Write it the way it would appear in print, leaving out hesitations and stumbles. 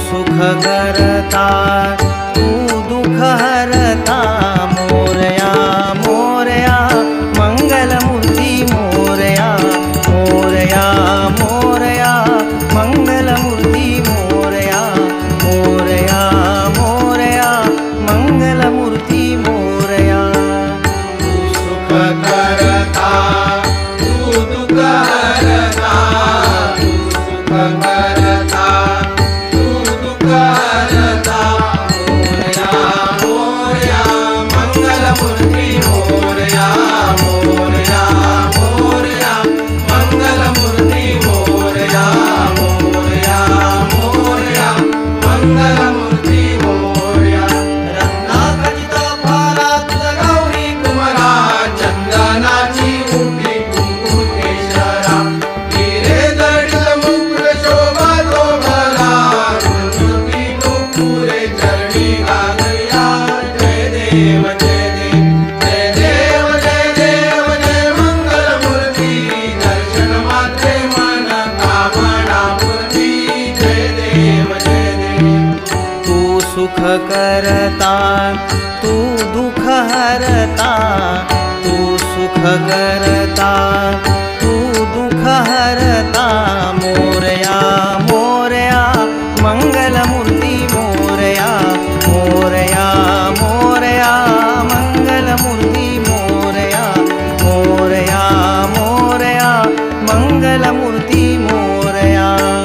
सुख करता तू दुःख हरता मोरया मोरया मंगलमूर्ती मोरया मोरया मोरया मंगलमूर्ती मोरया मोरया मोरया मंगलमूर्ती मोरया सुख करता तू दुःख हरता तू सुख करता तू दुःख हरता मोरया मोरया मंगलमूर्ती मोरया मोरया मोरया मंगलमूर्ती मोरया मोरया मोरया मंगलमूर्ती मोरया रत्नाखचित फारात गौरी कुमरा चंदनाची उठी कुंकू केशरा हिरे जडित मुकुट शोभा शोभला रुंदी नुपुरे चरणी घालया जय देव जय देव जय देव जय देव जय मंगलमूर्ती दर्शन मात्रे मन कामना पूर्ती जय देव जय देव तू सुख करता तू दुःख हरता तू सुख करता